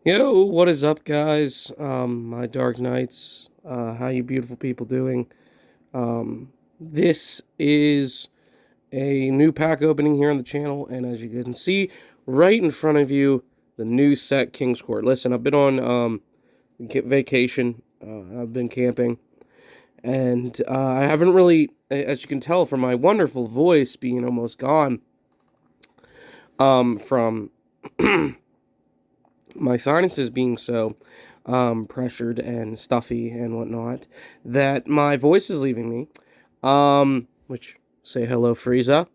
Yo, what is up, guys? My Dark Knights. How you beautiful people doing? This is a new pack opening here on the channel, and as you can see, right in front of you, the new set King's Court. Listen, I've been on vacation. I've been camping, and I haven't really, as you can tell from my wonderful voice being almost gone, from my sinuses being so pressured and stuffy and whatnot, that my voice is leaving me. Which, say hello, Frieza.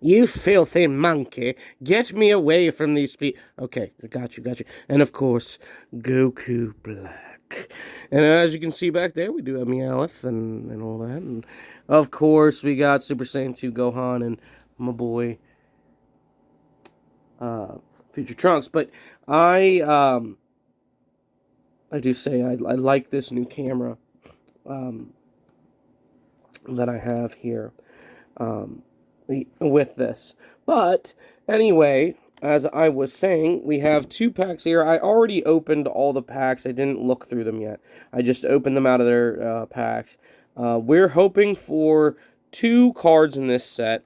You filthy monkey, get me away from these Okay, got you. And of course, Goku Black. And as you can see back there, we do have Meowth and all that. And of course, we got Super Saiyan 2 Gohan and my boy, Future Trunks. But I do say I like this new camera that I have here with this. But anyway, as I was saying, we have two packs here. I already opened all the packs. I didn't look through them yet. I just opened them out of their packs. We're hoping for two cards in this set.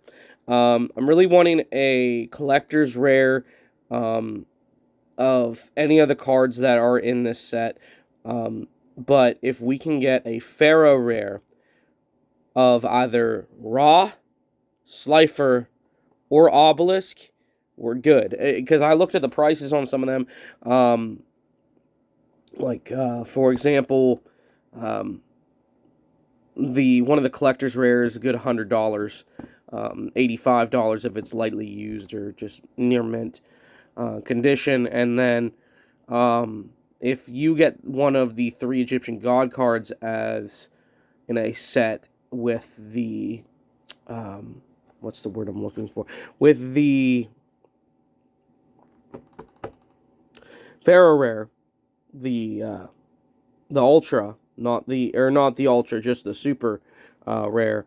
I'm really wanting a collector's rare of any of the cards that are in this set. But if we can get a Pharoah Rare of either Raw, Slifer, or Obelisk, we're good. Because I looked at the prices on some of them. For example, one of the collector's rares is a good $100. $85 if it's lightly used or just near mint condition. And then if you get one of the 3 Egyptian God cards as in a set with the what's the word I'm looking for? With the Pharoah Rare, the Ultra, not the Ultra, just the Super Rare,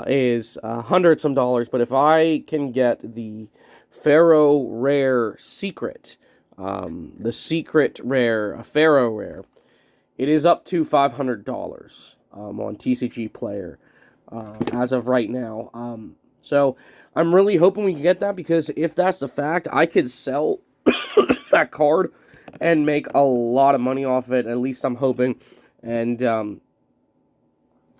is $100 some dollars. But if I can get the Pharoah Rare Secret, the Secret Rare, a Pharoah Rare, it is up to $500 on TCG Player as of right now. So I'm really hoping we can get that, because if that's the fact, I could sell that card and make a lot of money off it. At least I'm hoping. And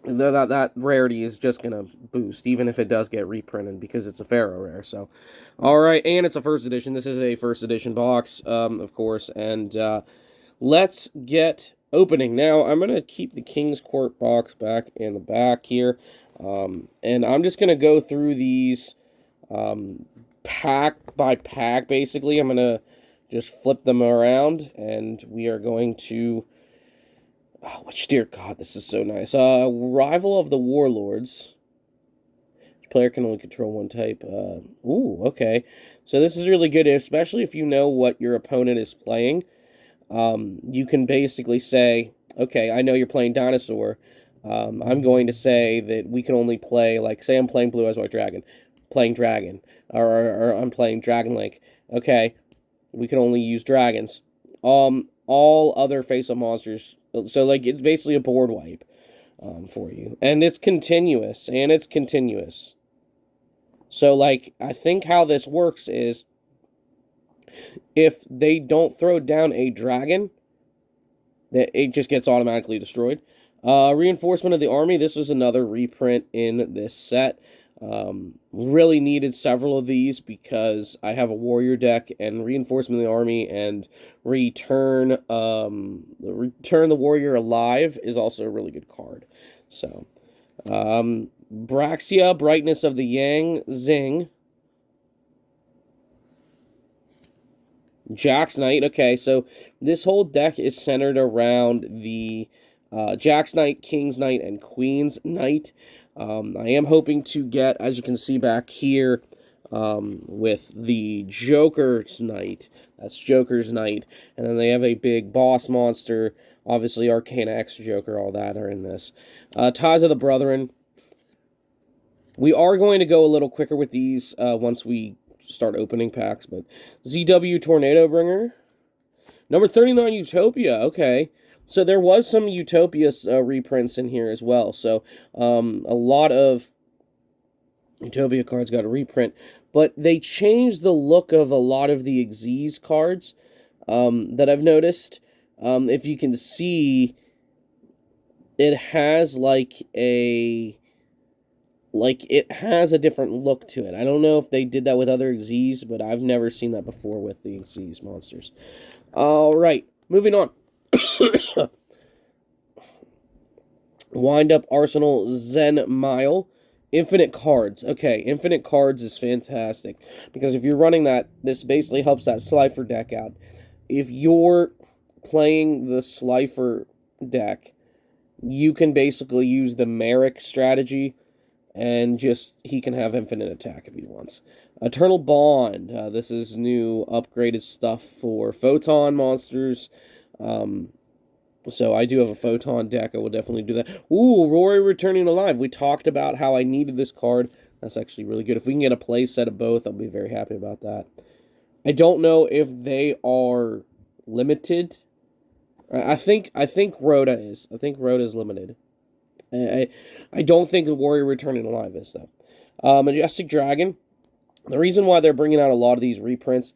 that rarity is just going to boost, even if it does get reprinted, because it's a Pharoah Rare. So, alright, and it's a first edition. This is a first edition box, of course. And let's get opening. Now, I'm going to keep the King's Court box back in the back here. And I'm just going to go through these pack by pack, basically. I'm going to just flip them around, and we are going to... Oh, which, dear God, this is so nice. Rival of the Warlords. Player can only control one type. Ooh, okay. So this is really good, especially if you know what your opponent is playing. You can basically say, okay, I know you're playing Dinosaur. I'm going to say that we can only play, like, say I'm playing Blue Eyes White Dragon, playing Dragon, or I'm playing Dragon Link. Okay, we can only use dragons. All other face-up monsters. So, like, it's basically a board wipe for you. And it's continuous. So, like, I think how this works is if they don't throw down a dragon, that it just gets automatically destroyed. Reinforcement of the Army. This was another reprint in this set. Really needed several of these because I have a warrior deck, and Reinforcement of the Army and Return the Warrior Alive is also a really good card. So, Braxia, Brightness of the Yang, Zing. Jack's Knight. Okay, so this whole deck is centered around the Jack's Knight, King's Knight, and Queen's Knight. I am hoping to get, as you can see back here, with the Joker's Knight. That's Joker's Knight. And then they have a big boss monster. Obviously, Arcana X Joker, all that are in this. Ties of the Brethren. We are going to go a little quicker with these once we start opening packs, but ZW Tornado Bringer. Number 39, Utopia. Okay. So there was some Utopia reprints in here as well. So a lot of Utopia cards got a reprint. But they changed the look of a lot of the Xyz cards that I've noticed. If you can see, it has it has a different look to it. I don't know if they did that with other Xyz, but I've never seen that before with the Xyz monsters. All right, moving on. Wind Up Arsenal Zen Mile. Infinite cards. Okay, infinite cards is fantastic. Because if you're running that, this basically helps that Slifer deck out. If you're playing the Slifer deck, you can basically use the Merrick strategy, and just, he can have infinite attack if he wants. Eternal Bond. This is new upgraded stuff for Photon monsters. So I do have a Photon deck. I will definitely do that. Ooh, Rory Returning Alive. We talked about how I needed this card. That's actually really good. If we can get a play set of both, I'll be very happy about that. I don't know if they are limited. I think Rhoda is. I think Rhoda is limited. I don't think the Warrior Returning Alive is, though. Majestic Dragon. The reason why they're bringing out a lot of these reprints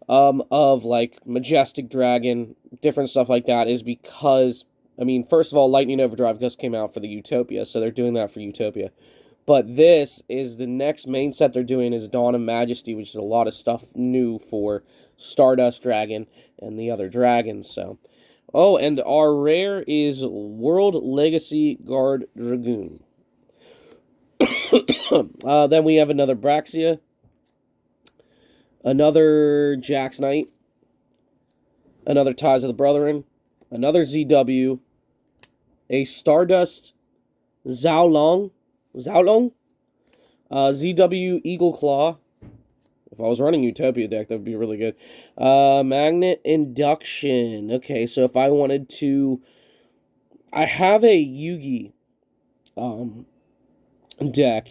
of, like, Majestic Dragon, different stuff like that, is because, I mean, first of all, Lightning Overdrive just came out for the Utopia, so they're doing that for Utopia. But this is the next main set they're doing is Dawn of Majesty, which is a lot of stuff new for Stardust Dragon and the other dragons, so. Oh, and our rare is World Legacy Guard Dragoon. Then we have another Braxia. Another Jax Knight. Another Ties of the Brethren. Another ZW. A Stardust Zhaolong. ZW Eagle Claw. If I was running Utopia deck, that would be really good. Magnet Induction. Okay, so if I wanted to... I have a Yugi deck,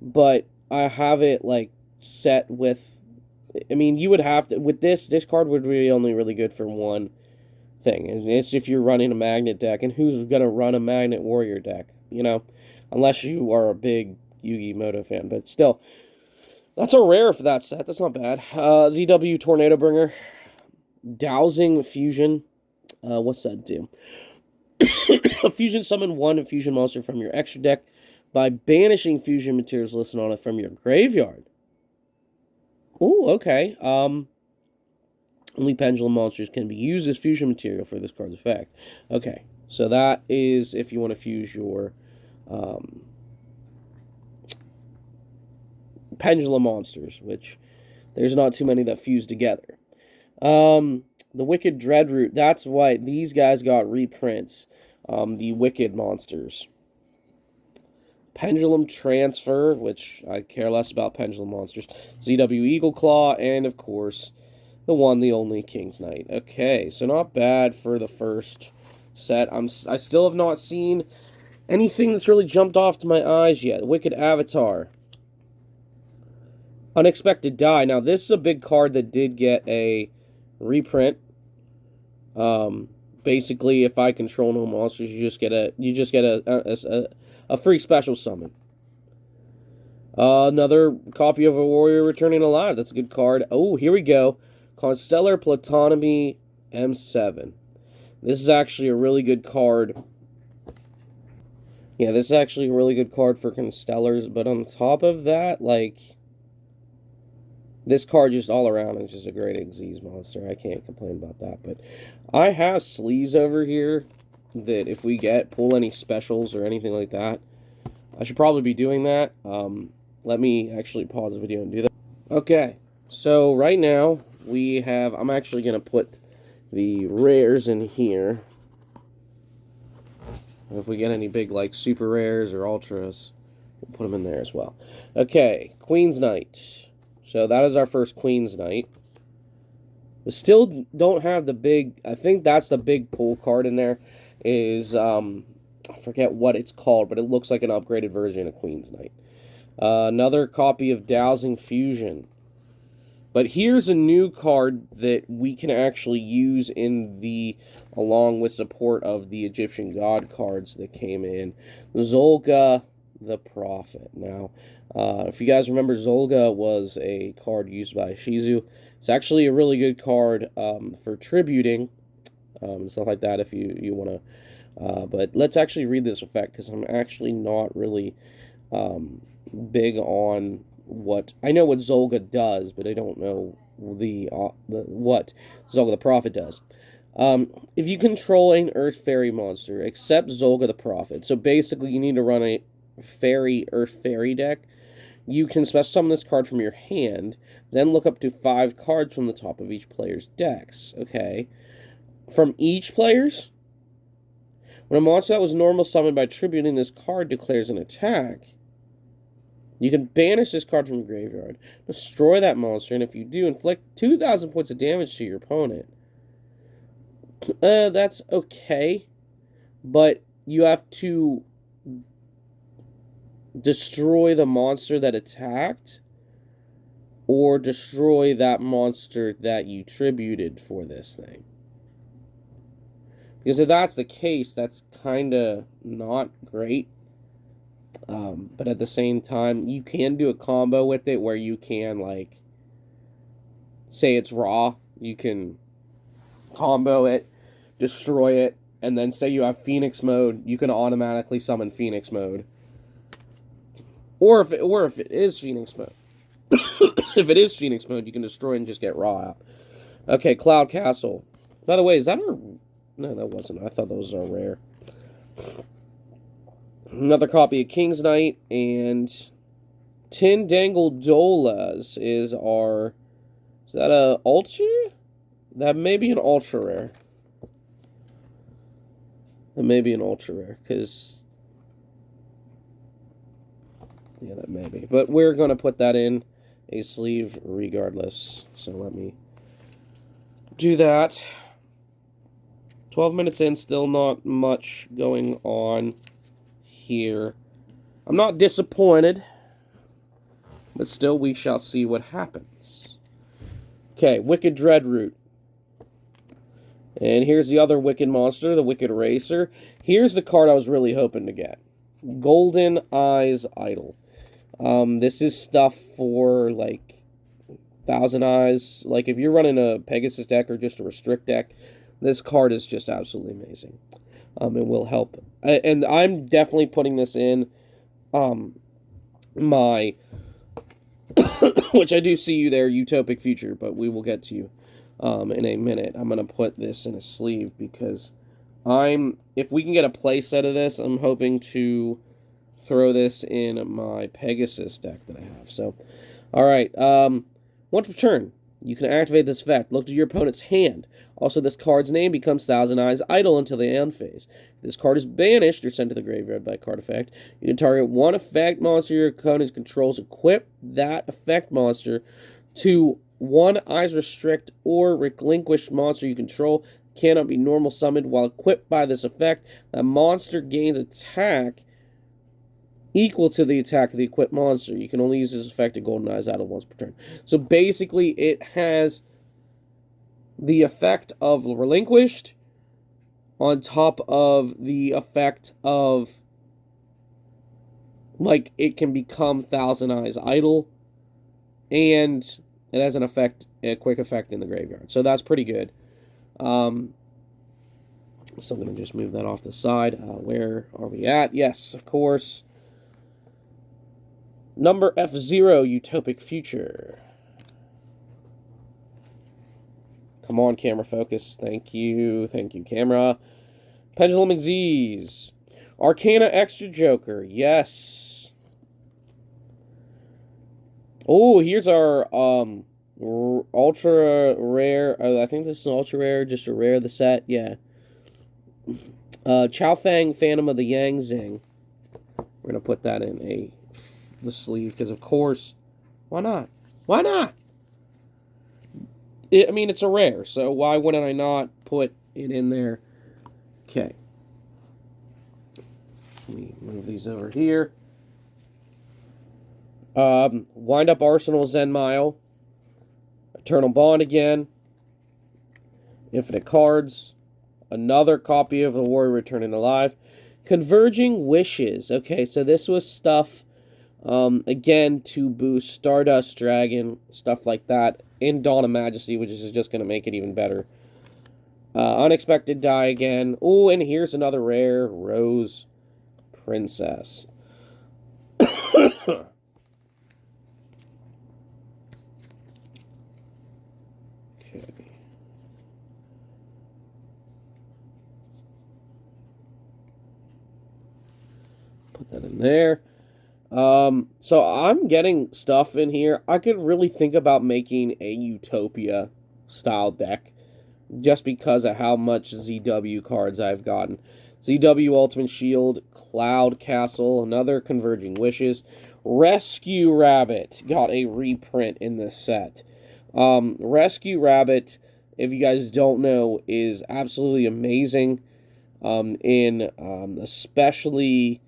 but I have it, like, set with... I mean, you would have to... With this card would be only really good for one thing. It's if you're running a Magnet deck, and who's going to run a Magnet Warrior deck, you know? Unless you are a big Yugi Moto fan, but still... That's a rare for that set. That's not bad. ZW Tornado Bringer. Dowsing Fusion. What's that do? Fusion summon one fusion monster from your extra deck by banishing fusion materials listed on it from your graveyard. Ooh, okay. Only pendulum monsters can be used as fusion material for this card's effect. Okay, so that is if you want to fuse your... pendulum monsters, which there's not too many that fuse together. The Wicked Dreadroot, that's why these guys got reprints. The Wicked monsters. Pendulum Transfer, which I care less about pendulum monsters. ZW Eagle Claw, and of course, the one, the only King's Knight. Okay, so not bad for the first set. I still have not seen anything that's really jumped off to my eyes yet. Wicked Avatar. Unexpected Die. Now, this is a big card that did get a reprint. Basically, if I control no monsters, you just get a free special summon. Another copy of a Warrior Returning Alive. That's a good card. Oh, here we go. CONSTELLAR PTOLEMY M7. This is actually a really good card. Yeah, this is actually a really good card for Constellars, but on top of that, like... This card just all around is just a great Xyz monster. I can't complain about that. But I have sleeves over here that if we pull any specials or anything like that, I should probably be doing that. Let me actually pause the video and do that. Okay, so right now we have... I'm actually going to put the rares in here. If we get any big, like, super rares or ultras, we'll put them in there as well. Okay, Queen's Knight. So that is our first Queen's Knight. We still don't have the big... I think that's the big pull card in there. Is, I forget what it's called, but it looks like an upgraded version of Queen's Knight. Another copy of Dowsing Fusion. But here's a new card that we can actually use along with support of the Egyptian god cards that came in. Zolga the Prophet. Now, if you guys remember, Zolga was a card used by Shizu. It's actually a really good card for tributing and stuff like that if you want to. But let's actually read this effect, because I'm actually not really big on what... I know what Zolga does, but I don't know what Zolga the Prophet does. If you control an Earth Fairy monster, except Zolga the Prophet, so basically you need to run a Earth Fairy deck, you can special summon this card from your hand, then look up to 5 cards from the top of each player's decks. Okay. From each player's? When a monster that was normal summoned by tributing this card declares an attack, you can banish this card from your graveyard, destroy that monster, and if you do, inflict 2,000 points of damage to your opponent. That's okay, but you have to destroy the monster that attacked, or destroy that monster that you tributed for this thing. Because if that's the case, that's kind of not great. But at the same time, you can do a combo with it where you can, like, say it's raw, you can combo it, destroy it, and then say you have Phoenix mode, you can automatically summon Phoenix mode. Or if it is Phoenix mode. If it is Phoenix mode, you can destroy it and just get raw out. Okay, Cloud Castle. By the way, is that our... No, that wasn't. I thought that was our rare. Another copy of King's Knight, and Tin Dangle Dolas is our... Is that a ultra? That may be an ultra rare. That may be an ultra rare, because... Yeah, that may be. But we're going to put that in a sleeve regardless. So let me do that. 12 minutes in, still not much going on here. I'm not disappointed, but still we shall see what happens. Okay, Wicked Dreadroot. And here's the other Wicked monster, the Wicked Racer. Here's the card I was really hoping to get. Golden Eyes Idol. This is stuff for, like, Thousand Eyes. Like, if you're running a Pegasus deck or just a Restrict deck, this card is just absolutely amazing. It will help. And I'm definitely putting this in my... which I do see you there, Utopic Future, but we will get to you in a minute. I'm going to put this in a sleeve because if we can get a play set of this, I'm hoping to throw this in my Pegasus deck that I have. So, alright, once per turn, you can activate this effect. Look to your opponent's hand. Also, this card's name becomes Thousand Eyes Idle until the end phase. If this card is banished or sent to the graveyard by a card effect, you can target one effect monster your opponent controls, equip that effect monster to one Eyes Restrict or relinquished monster you control. Cannot be normal summoned. While equipped by this effect, that monster gains attack equal to the attack of the equipped monster. You can only use this effect in Golden Eyes Idle once per turn. So basically, it has the effect of relinquished on top of the effect of, like, it can become Thousand Eyes Idle, and it has an effect, a quick effect in the graveyard. So that's pretty good. So I'm going to just move that off the side. Where are we at? Yes, of course. Number F0, Utopic Future. Come on, camera focus. Thank you. Thank you, camera. Pendulum Xyz. Arcana Extra Joker. Yes. Oh, here's our ultra rare. I think this is an ultra rare. Just a rare of the set. Yeah. Chow Fang Phantom of the Yang Zing. We're going to put that in the sleeve because, of course, why not? Why not? I mean, it's a rare, so why wouldn't I not put it in there? Okay. Let me move these over here. Wind Up Arsenal Zen Mile. Eternal Bond again. Infinite Cards. Another copy of the Warrior Returning Alive. Converging Wishes. Okay, so this was stuff, again, to boost Stardust Dragon, stuff like that, in Dawn of Majesty, which is just going to make it even better. Unexpected Die again. Oh, and here's another rare, Rose Princess. Okay. Put that in there. So I'm getting stuff in here. I could really think about making a Utopia style deck just because of how much ZW cards I've gotten. ZW Ultimate Shield, Cloud Castle, another Converging Wishes. Rescue Rabbit got a reprint in this set. Rescue Rabbit, if you guys don't know, is absolutely amazing. Especially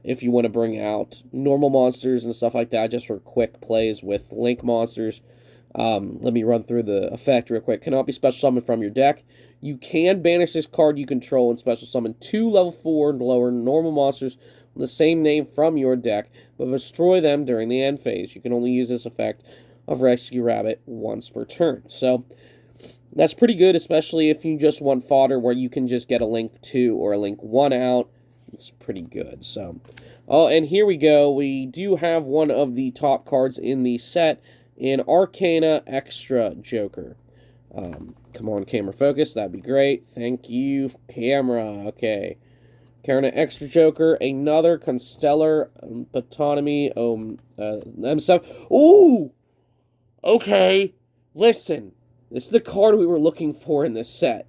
if you want to bring out normal monsters and stuff like that, just for quick plays with Link monsters. Let me run through the effect real quick. Cannot be special summoned from your deck. You can banish this card you control and special summon 2 level 4 and lower normal monsters with the same name from your deck, but destroy them during the end phase. You can only use this effect of Rescue Rabbit once per turn. So that's pretty good, especially if you just want fodder where you can just get a Link 2 or a Link 1 out. It's pretty good. So, oh, and here we go. We do have one of the top cards in the set in Arcana Extra Joker. Come on, camera focus. That'd be great. Thank you, camera. Okay. Arcana Extra Joker. Another Constellar PTOLEMY M7. Ooh! Okay. Listen. This is the card we were looking for in this set.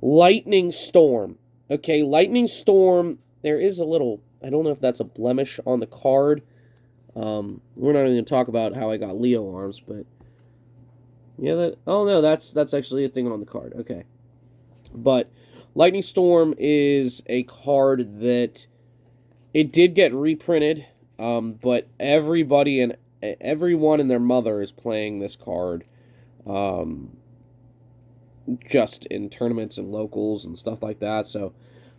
Lightning Storm. Okay, Lightning Storm. There is a little... I don't know if that's a blemish on the card. We're not even going to talk about how I got Leo arms, but... Yeah, that... Oh, no, that's actually a thing on the card. Okay. But Lightning Storm is a card that... It did get reprinted, but everybody and everyone and their mother is playing this card. Just in tournaments and locals and stuff like that. So,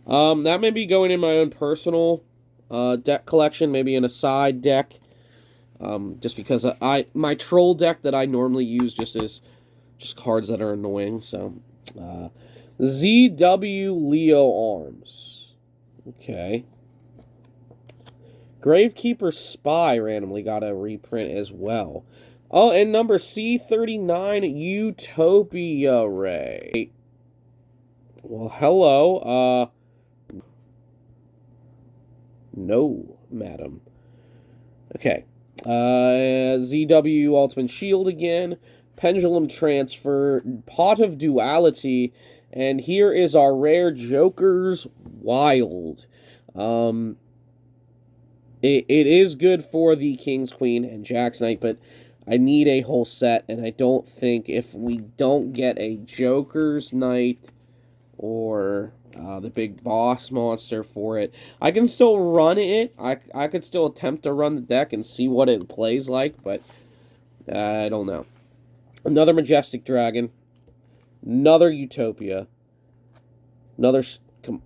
that may be going in my own personal deck collection, maybe in a side deck. Just because my troll deck that I normally use just is just cards that are annoying. So, ZW Leo Arms. Okay. Gravekeeper Spy randomly got a reprint as well. Oh, and number C39, Utopia Ray. Well, hello. No, madam. Okay. ZW Ultimate Shield again. Pendulum Transfer. Pot of Duality. And here is our rare Joker's Wild. It is good for the King's Queen and Jack's Knight, but I need a whole set, and I don't think if we don't get a Joker's Knight or the big boss monster for it, I can still run it. I could still attempt to run the deck and see what it plays like, but I don't know. Another Majestic Dragon. Another Utopia. Another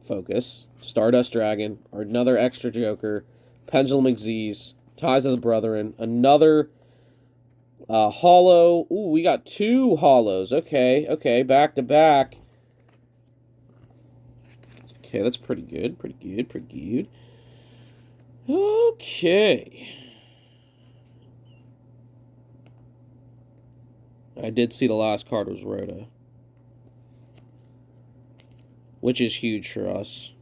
Focus. Stardust Dragon. Or another Extra Joker. Pendulum Xyz. Ties of the Brethren. Another... Hollow. Ooh, we got 2 hollows. Okay, okay, back to back. Okay, that's pretty good. Pretty good, pretty good. Okay. I did see the last card was Rhoda, which is huge for us.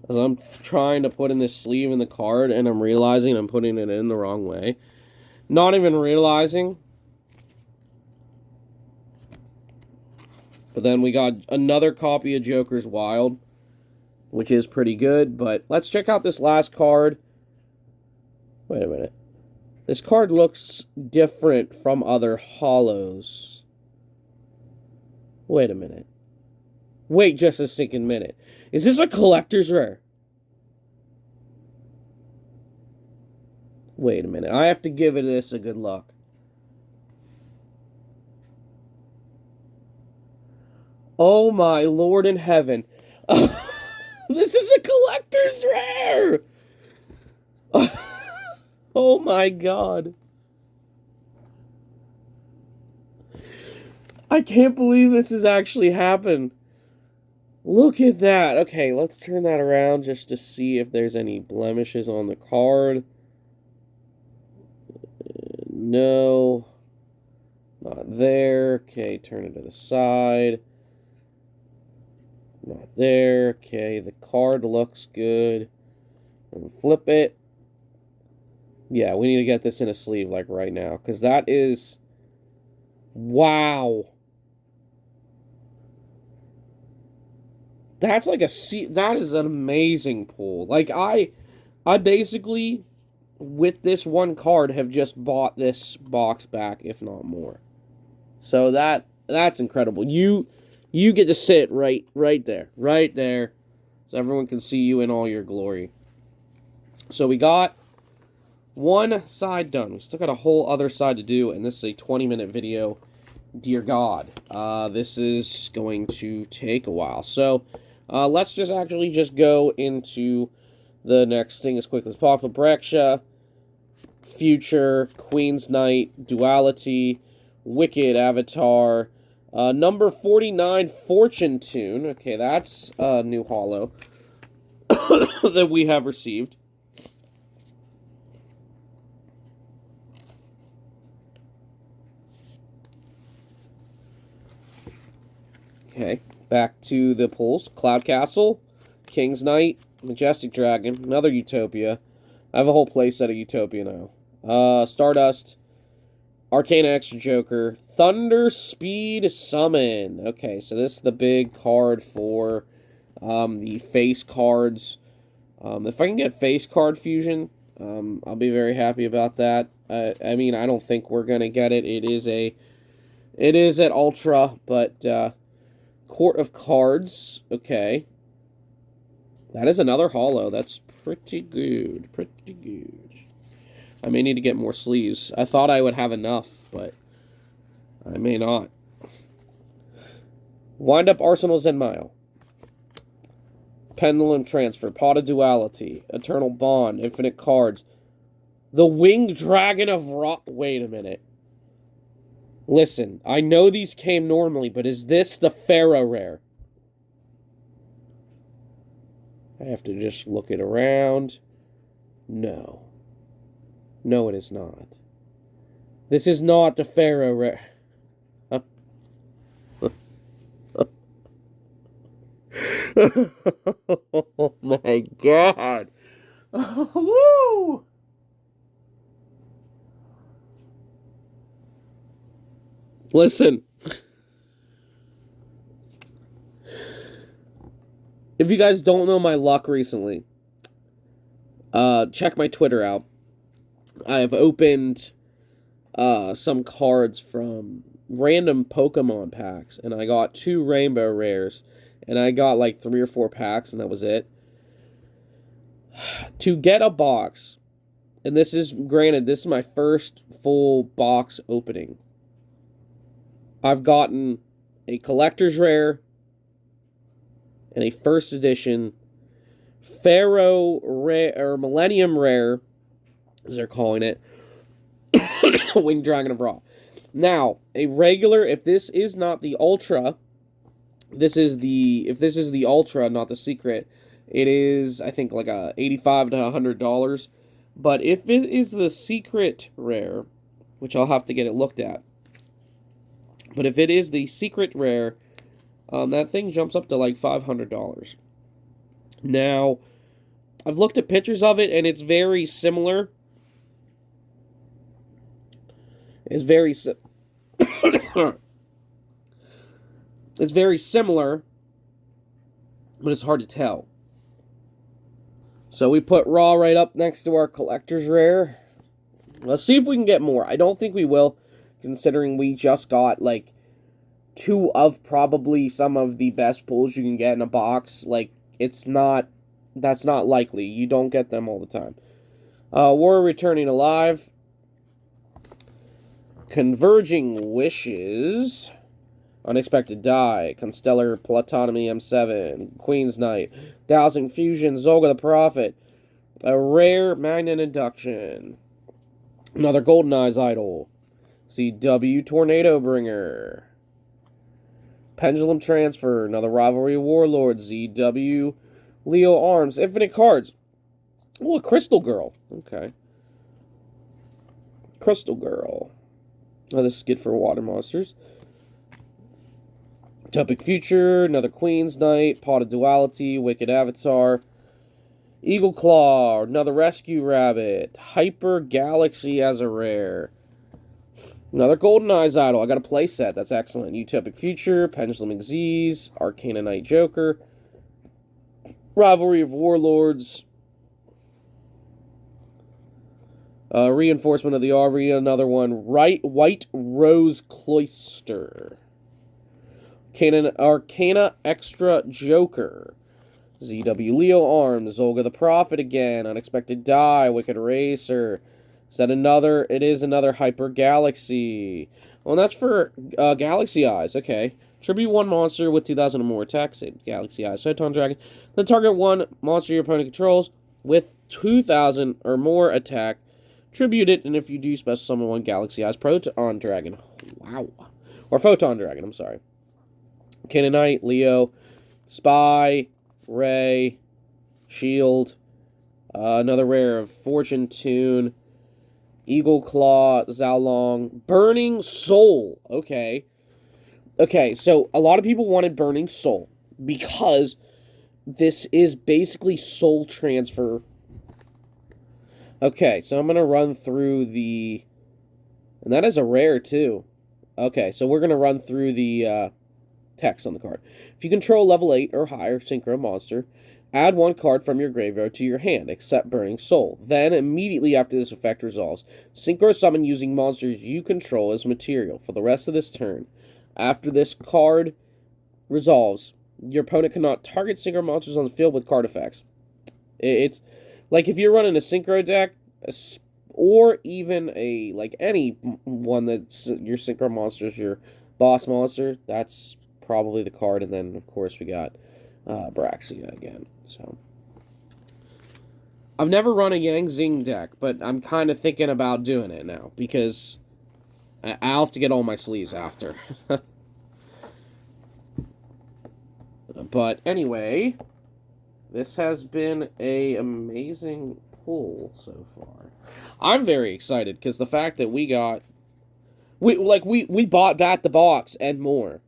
As I'm trying to put in this sleeve in the card, and I'm realizing I'm putting it in the wrong way. Not even realizing. But then we got another copy of Joker's Wild, which is pretty good. But let's check out this last card. Wait a minute. This card looks different from other hollows. Wait a minute. Wait just a second minute. Is this a collector's rare? Wait a minute. I have to give this a good look. Oh my Lord in heaven. This is a collector's rare! Oh my God. I can't believe this has actually happened. Look at that. Okay, let's turn that around just to see if there's any blemishes on the card. No. Not there. Okay, turn it to the side. Not there. Okay, the card looks good. And flip it. Yeah, we need to get this in a sleeve like right now, because that is... Wow. That's like that is an amazing pull. Like, I basically, with this one card, have just bought this box back, if not more. So that's incredible. You get to sit right there, so everyone can see you in all your glory. So we got one side done. We still got a whole other side to do, and this is a 20-minute video. Dear God, this is going to take a while. So let's just go into the next thing as quickly as possible. Brexia, Future, Queen's Knight, Duality, Wicked, Avatar, number 49, Fortune Tune. Okay, that's a new holo that we have received. Okay, back to the pulls. Cloud Castle, King's Knight, Majestic Dragon, another Utopia. I have a whole playset of Utopia now. Stardust, Arcana Extra Joker, Thunder Speed Summon. Okay, so this is the big card for the face cards. If I can get face card fusion, I'll be very happy about that. I mean, I don't think we're gonna get it. It is at Ultra, but Court of Cards. Okay, that is another holo. That's pretty good. Pretty good. I may need to get more sleeves. I thought I would have enough, but I may not. Wind Up Arsenal Zenmail. Pendulum Transfer. Pot of Duality. Eternal Bond. Infinite Cards. The Winged Dragon of Rock. Wait a minute. Listen, I know these came normally, but is this the Pharoah Rare? I have to just look it around. No. No, it is not. This is not the Pharoah Rare. Oh my God. Woo! Listen. If you guys don't know my luck recently, check my Twitter out. I have opened some cards from random Pokemon packs, and I got 2 Rainbow Rares, and I got like 3 or 4 packs, and that was it. To get a box, and this is, granted, this is my first full box opening. I've gotten a collector's rare and a first edition Pharoah Rare, or Millennium Rare, as they're calling it, Winged Dragon of Ra. Now, a regular, if this is not the Ultra, if this is the Ultra, not the Secret, it is, I think, like a $85 to $100. But if it is the Secret Rare, which I'll have to get it looked at, but if it is the Secret Rare, that thing jumps up to like $500. Now, I've looked at pictures of it, and it's very similar. It's very it's very similar, but it's hard to tell. So we put Raw right up next to our collector's rare. Let's see if we can get more. I don't think we will, considering we just got like 2 of probably some of the best pulls you can get in a box. Like, that's not likely. You don't get them all the time. War Returning Alive. Converging Wishes. Unexpected Die. CONSTELLAR PTOLEMY M7. Queen's Knight. Dowsing Fusion. Zolga the Prophet. A rare Magnet Induction. Another Golden Eyes Idol. CW Tornado Bringer. Pendulum Transfer. Another Rivalry Warlord. ZW Leo Arms. Infinite cards. Oh, a Crystal Girl. Okay. Crystal Girl. Oh, this is good for water monsters. Utopic Future. Another Queen's Knight. Pot of Duality. Wicked Avatar. Eagle Claw. Another Rescue Rabbit. Hyper Galaxy as a rare. Another Golden Eyes Idol. I got a playset. That's excellent. Utopic Future. Pendulum Xyz. Arcana Knight Joker. Rivalry of Warlords. Reinforcement of the Army. Another one. White Rose Cloister. Arcana Extra Joker. ZW Leo Arms. Zolga the Prophet again. Unexpected Die. Wicked Racer. Is that another? It is another Hyper Galaxy. Well, that's for Galaxy Eyes. Okay. Tribute one monster with 2,000 or more attacks. Galaxy Eyes. Photon Dragon. Then target one monster your opponent controls with 2,000 or more attack. Tribute it, and if you do, special summon one Galaxy Eyes Proton Dragon. Wow. Or Photon Dragon, I'm sorry. Canaanite, Leo, Spy, Ray, Shield, another rare of Fortune Tune, Eagle Claw, Zhaolong, Burning Soul. Okay. Okay, so a lot of people wanted Burning Soul because this is basically soul transfer. Okay, so I'm going to run through the... And that is a rare, too. Okay, so we're going to run through the text on the card. If you control level 8 or higher synchro monster, add one card from your graveyard to your hand, except Burning Soul. Then, immediately after this effect resolves, synchro summon using monsters you control as material for the rest of this turn. After this card resolves, your opponent cannot target synchro monsters on the field with card effects. It's... Like, if you're running a Synchro deck, or even a, like, any one that's your Synchro monster is your boss monster, that's probably the card. And then, of course, we got Braxia again. So, I've never run a Yang Zing deck, but I'm kind of thinking about doing it now, because I'll have to get all my sleeves after. But, anyway... This has been an amazing pull so far. I'm very excited because the fact that we got... We bought Bat the Box and more.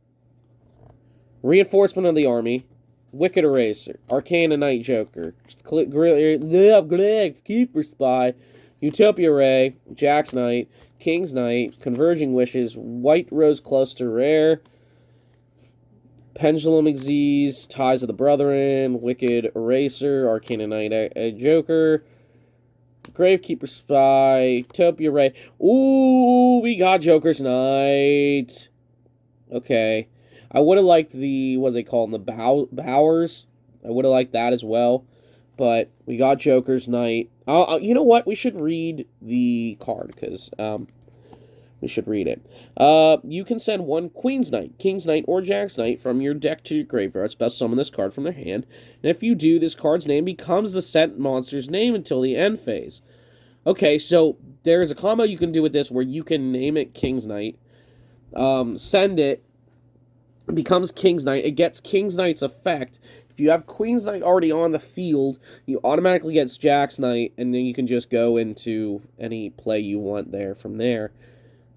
Reinforcement of the Army. Wicked Eraser. Arcana Knight Joker. Keeper Spy. Utopia Ray. Jack's Knight. King's Knight. Converging Wishes. White Rose Cluster Rare. Pendulum Xyz, Ties of the Brethren, Wicked Eraser, Arcana Knight Joker, Gravekeeper Spy, Utopia Ray. Ooh, we got Joker's Knight. Okay. I would have liked the, what do they call them, the Bowers. I would have liked that as well. But we got Joker's Knight. You know what? We should read the card, because... we should read it. You can send one Queen's Knight, King's Knight, or Jack's Knight from your deck to your graveyard. Special summon this card from their hand. And if you do, this card's name becomes the sent monster's name until the end phase. Okay, so there's a combo you can do with this where you can name it King's Knight. Send it. It becomes King's Knight. It gets King's Knight's effect. If you have Queen's Knight already on the field, you automatically get Jack's Knight. And then you can just go into any play you want there from there.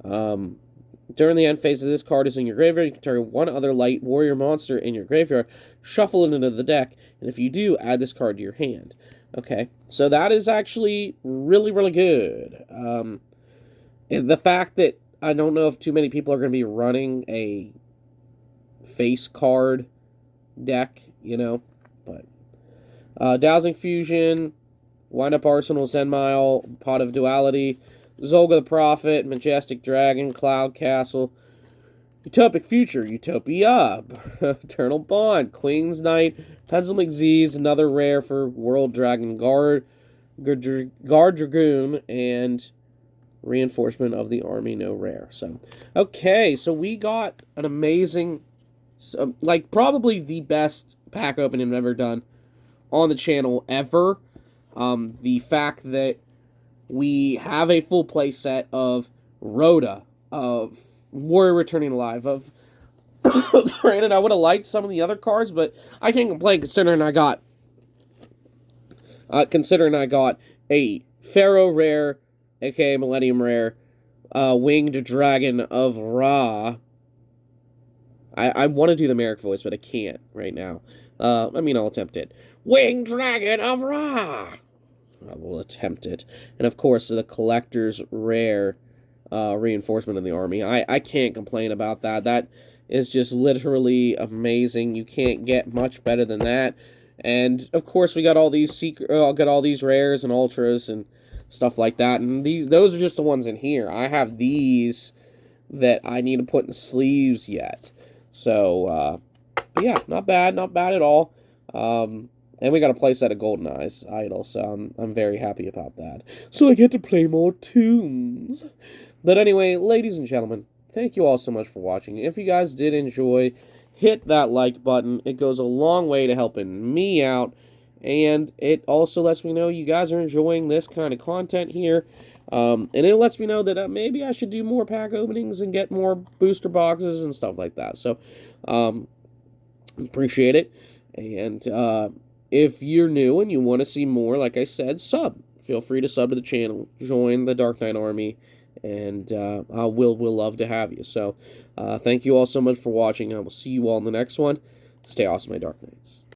During the end phase of this card is in your graveyard, you can target one other light warrior monster in your graveyard, shuffle it into the deck, and if you do, add this card to your hand. Okay, so that is actually really, really good. And the fact that I don't know if too many people are going to be running a face card deck, you know, but Dowsing Fusion, Wind Up Arsenal, Zenmile, Pot of Duality, Zolga the Prophet, Majestic Dragon, Cloud Castle, Utopic Future, Utopia, Eternal Bond, Queen's Knight, Pendulum Xyz, another rare for World Dragon Guard, Guard Dragoon, and Reinforcement of the Army, no rare. So, okay, so we got an amazing, like, probably the best pack opening I've ever done on the channel ever. The fact that we have a full play set of Rhoda, of Warrior Returning Alive, of granted, I would have liked some of the other cards, but I can't complain considering I got a Pharoah Rare, aka Millennium Rare, Winged Dragon of Ra. I want to do the Merrick voice, but I can't right now. I mean, I'll attempt it. Winged Dragon of Ra! I will attempt it. And of course, the Collector's Rare Reinforcement of the Army. I can't complain about that. That is just literally amazing. You can't get much better than that. And of course, we got all these got all these rares and ultras and stuff like that. And those are just the ones in here. I have these that I need to put in sleeves yet. So yeah, not bad at all. And we got a playset of Golden Eyes Idol, so I'm very happy about that. So I get to play more tunes. But anyway, ladies and gentlemen, thank you all so much for watching. If you guys did enjoy, hit that like button. It goes a long way to helping me out, and it also lets me know you guys are enjoying this kind of content here. And it lets me know that maybe I should do more pack openings and get more booster boxes and stuff like that. So, appreciate it. And if you're new and you want to see more, like I said, sub. Feel free to sub to the channel. Join the Dark Knight Army. And we'll love to have you. So, thank you all so much for watching. I will see you all in the next one. Stay awesome, my Dark Knights.